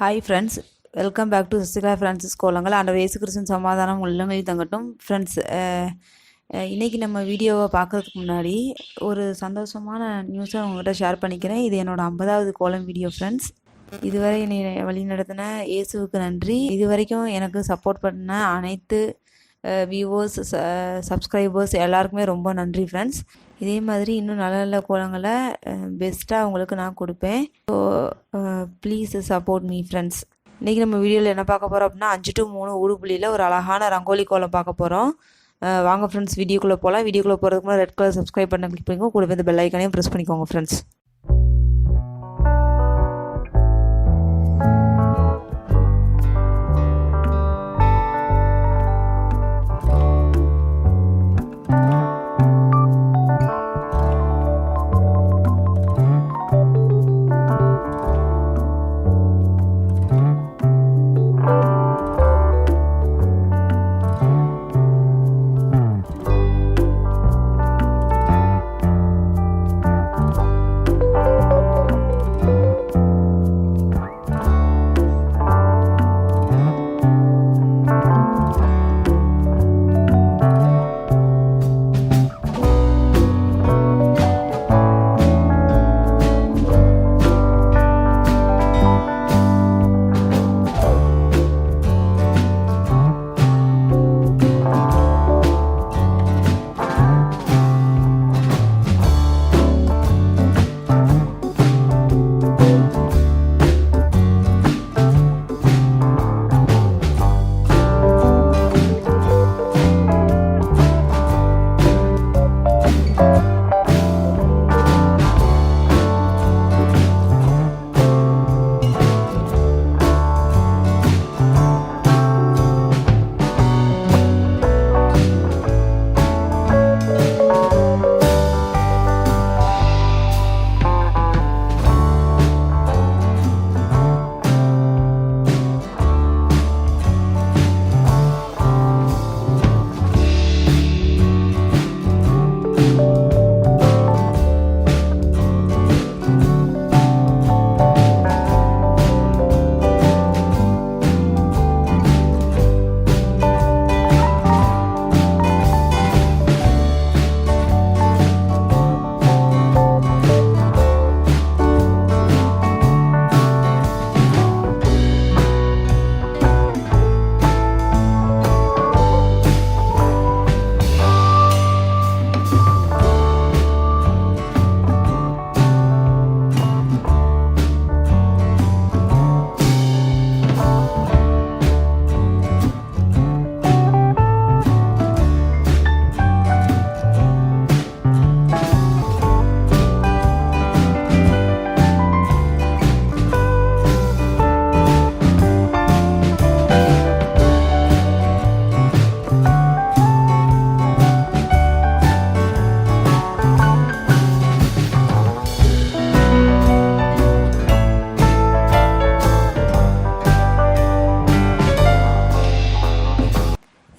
Hi friends, welcome back to Sister Francis கோலங்கள் ஆண்டவர் இயேசு கிறிஸ்துவின் சமாதானம் உள்ளங்களில் தங்கட்டும். ஃப்ரெண்ட்ஸ், இன்றைக்கி நம்ம வீடியோவை பார்க்குறதுக்கு முன்னாடி ஒரு சந்தோஷமான நியூஸை உங்கள்கிட்ட ஷேர் பண்ணிக்கிறேன். இது என்னோடய 50வது கோலம் வீடியோ. ஃப்ரெண்ட்ஸ், இதுவரை என்னை வழி நடத்தின இயேசுவுக்கு நன்றி. இது வரைக்கும் எனக்கு சப்போர்ட் பண்ண அனைத்து வியூவர்ஸ், சப்ஸ்கிரைபர்ஸ் எல்லாருக்குமே ரொம்ப நன்றி ஃப்ரெண்ட்ஸ். இதே மாதிரி இன்னும் நல்ல நல்ல கோலங்களை பெஸ்ட்டாக உங்களுக்கு நான் கொடுப்பேன். So please support me friends. இன்றைக்கி நம்ம வீடியோவில் என்ன பார்க்க போகிறோம் அப்படின்னா 5 to 3 ஊடுபுள்ளியில் ஒரு அழகான ரங்கோலி கோலம் பார்க்க போகிறோம். வாங்க ஃப்ரெண்ட்ஸ், வீடியோக்குள்ளே போகலாம். வீடியோக்குள்ளே போகிறதுக்கு முன்னாடி ரெட் கலர் சப்ஸ்கிரைப் பண்ண கிளிக் பண்ணிக்கோங்க. கூட இந்த பெல் ஐக்கானையும் ப்ரெஸ் பண்ணிக்கோங்க ஃப்ரெண்ட்ஸ்.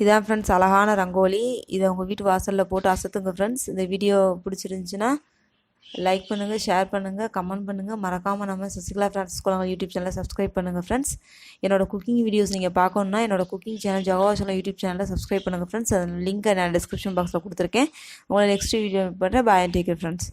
இதான் ஃப்ரெண்ட்ஸ் அழகான ரங்கோலி. இதை உங்கள் வீட்டு வாசலில் போட்டு அசத்துங்க ஃப்ரெண்ட்ஸ். இந்த வீடியோ பிடிச்சிருந்துச்சின்னா லைக் பண்ணுங்கள், ஷேர் பண்ணுங்கள், கமெண்ட் பண்ணுங்கள். மறக்காமல் நம்ம சசிகலா ஃப்ரான்சிஸ் கோலங்கள் யூடியூப் சேனலை சப்ஸ்கிரைப் பண்ணுங்கள் ஃப்ரெண்ட்ஸ். என்னோடய குக்கிங் வீடியோஸ் நீங்கள் பார்க்கணுன்னா என்னோடய குக்கிங் சேனல் ஜகவாசலம் யூடியூப் சேனலில் சப்ஸ்கிரைப் பண்ணுங்கள் ஃப்ரெண்ட்ஸ். அந்த லிங்க்கை நான் டிஸ்கிரிப்ஷன் பாக்ஸில் கொடுத்துருக்கேன். உங்களை நெக்ஸ்ட் வீடியோ பண்ணுறேன். பாய், டேக் கேர் ஃப்ரெண்ட்ஸ்.